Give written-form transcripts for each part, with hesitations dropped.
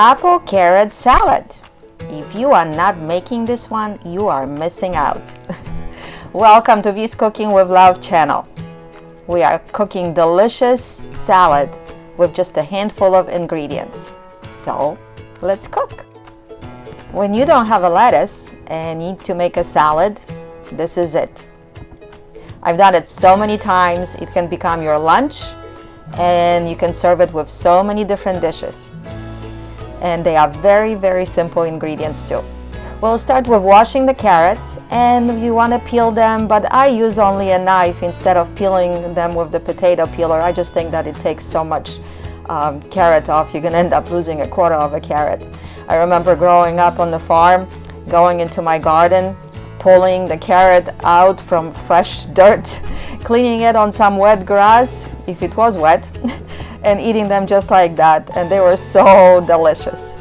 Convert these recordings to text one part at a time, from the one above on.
apple carrot salad. If you are not making this one, you are missing out. Welcome to V's Cooking with Love channel. We are cooking delicious salad with just a handful of ingredients. So let's cook. When you don't have a lettuce and need to make a salad, this is it. I've done it so many times. It can become your lunch and you can serve it with so many different dishes. And they are very, very simple ingredients too. We'll start with washing the carrots, and you want to peel them, but I use only a knife instead of peeling them with the potato peeler. I just think that it takes so much carrot off, you're going to end up losing a quarter of a carrot. I remember growing up on the farm, going into my garden, pulling the carrot out from fresh dirt, cleaning it on some wet grass, if it was wet, and eating them just like that, and they were so delicious.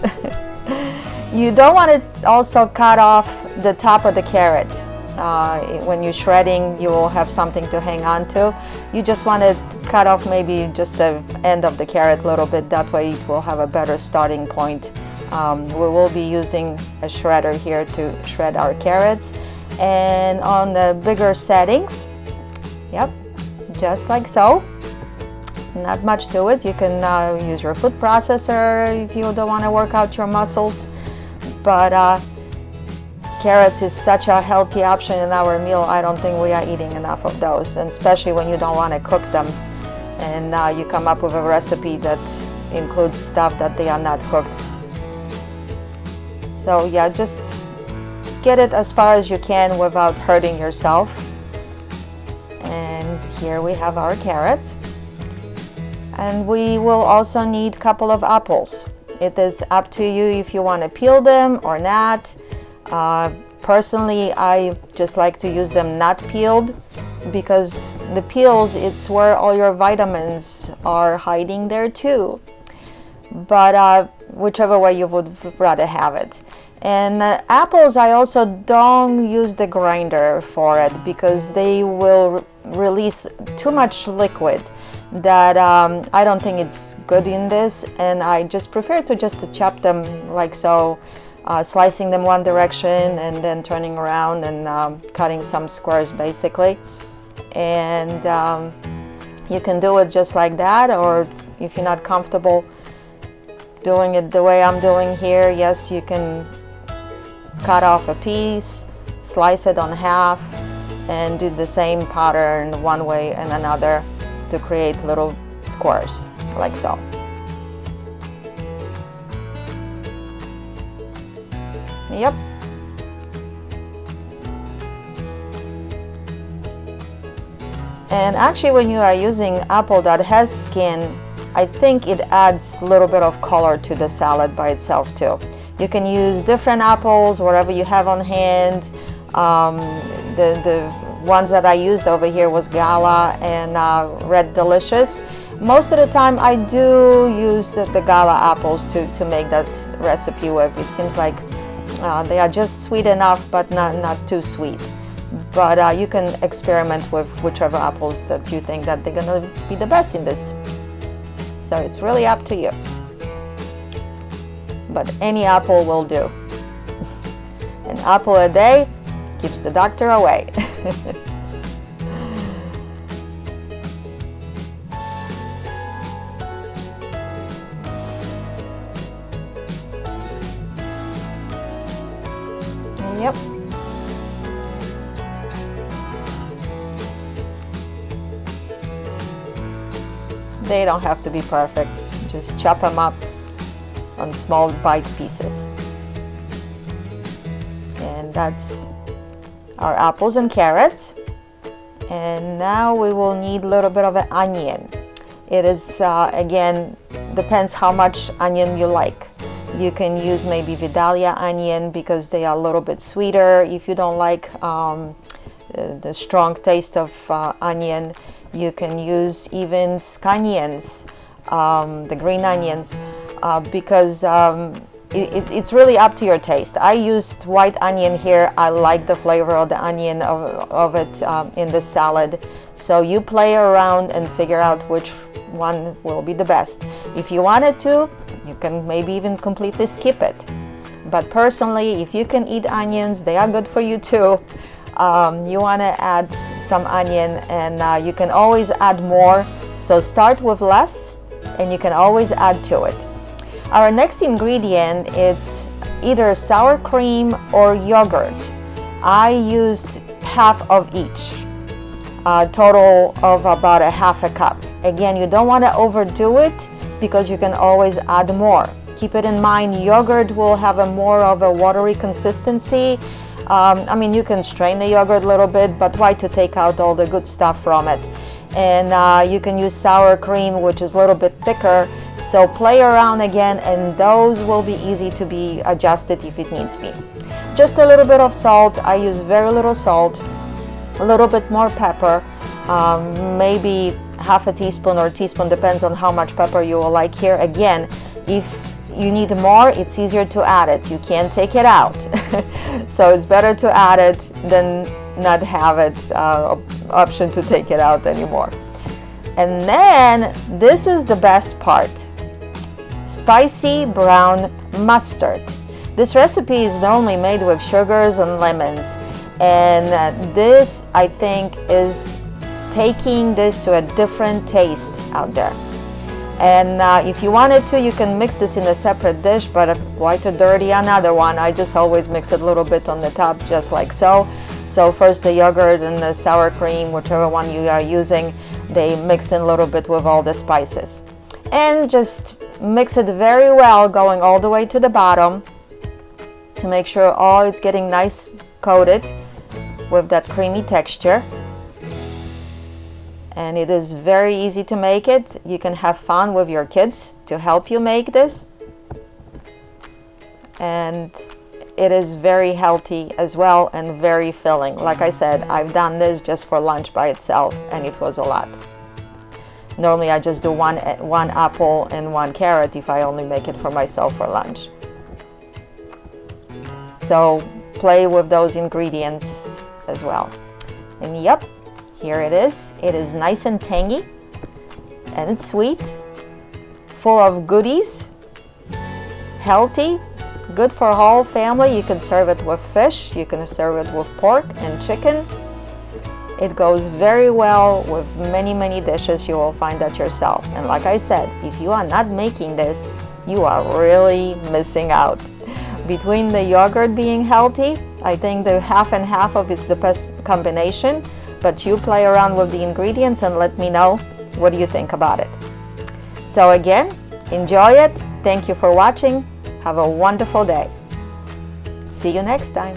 You don't want to also cut off the top of the carrot. When you're shredding, you will have something to hang on to. You just want to cut off maybe just the end of the carrot a little bit, that way it will have a better starting point. We will be using a shredder here to shred our carrots. And on the bigger settings, yep, just like so. Not much to it. You can use your food processor if you don't want to work out your muscles. But carrots is such a healthy option in our meal. I don't think we are eating enough of those, and especially when you don't want to cook them and you come up with a recipe that includes stuff that they are not cooked. So yeah, just get it as far as you can without hurting yourself. And here we have our carrots. And we will also need a couple of apples. It is up to you if you want to peel them or not. Personally, I just like to use them not peeled, because the peels, it's where all your vitamins are hiding there too. But whichever way you would rather have it. And apples, I also don't use the grinder for it, because they will release too much liquid that I don't think it's good in this, and I just prefer to just chop them like so, slicing them one direction and then turning around and cutting some squares basically. And you can do it just like that, or if you're not comfortable doing it the way I'm doing here, yes, you can cut off a piece, slice it on half, and do the same pattern one way and another to create little squares like so. Yep. And actually, when you are using apple that has skin, I think it adds a little bit of color to the salad by itself too. You can use different apples, whatever you have on hand. The ones that I used over here was Gala and Red Delicious. Most of the time I do use the Gala apples to make that recipe with. It seems like they are just sweet enough, but not too sweet. But you can experiment with whichever apples that you think that they're gonna be the best in this. So it's really up to you. But any apple will do. An apple a day keeps the doctor away. Yep. They don't have to be perfect. Just chop them up on small bite pieces. And that's our apples and carrots. And now we will need a little bit of an onion. It is, again, depends how much onion you like. You can use maybe Vidalia onion because they are a little bit sweeter. If you don't like the strong taste of onion, you can use even scallions, the green onions, because it's really up to your taste. I used white onion here. I like the flavor of the onion of it in the salad. So you play around and figure out which one will be the best. If you wanted to, You can maybe even completely skip it. But personally, if you can eat onions, they are good for you too. You want to add some onion, and you can always add more. So start with less, and you can always add to it. Our next ingredient is either sour cream or yogurt. I used half of each, a total of about a half a cup. Again, you don't want to overdo it because you can always add more. Keep it in mind, yogurt will have a more of a watery consistency. I mean, you can strain the yogurt a little bit, but try to take out all the good stuff from it. And you can use sour cream, which is a little bit thicker. So play around again, and those will be easy to be adjusted if it needs be. Just a little bit of salt. I use very little salt, a little bit more pepper, maybe half a teaspoon or a teaspoon, depends on how much pepper you will like here. Again, if you need more, it's easier to add it. You can't take it out. So it's better to add it than not have it option to take it out anymore. And then this is the best part, spicy brown mustard. This recipe is normally made with sugars and lemons, and this, I think, is taking this to a different taste out there. And if you wanted to, you can mix this in a separate dish, but why to dirty another one? I just always mix it a little bit on the top, just like so. So first the yogurt and the sour cream, whichever one you are using, they mix in a little bit with all the spices. And just mix it very well, going all the way to the bottom to make sure all it's getting nice coated with that creamy texture. And it is very easy to make it. You can have fun with your kids to help you make this. And it is very healthy as well and very filling. Like I said, I've done this just for lunch by itself, and it was a lot. Normally I just do one apple and one carrot if I only make it for myself for lunch. So play with those ingredients as well. And yep, here it is. It is nice and tangy, and it's sweet, full of goodies, healthy, good for whole family. You can serve it with fish, you can serve it with pork and chicken. It goes very well with many, many dishes. You will find that yourself. And like I said, if you are not making this, you are really missing out. Between the yogurt being healthy, I think the half and half of it's the best combination. But you play around with the ingredients and let me know what do you think about it. So again, enjoy it. Thank you for watching. Have a wonderful day. See you next time.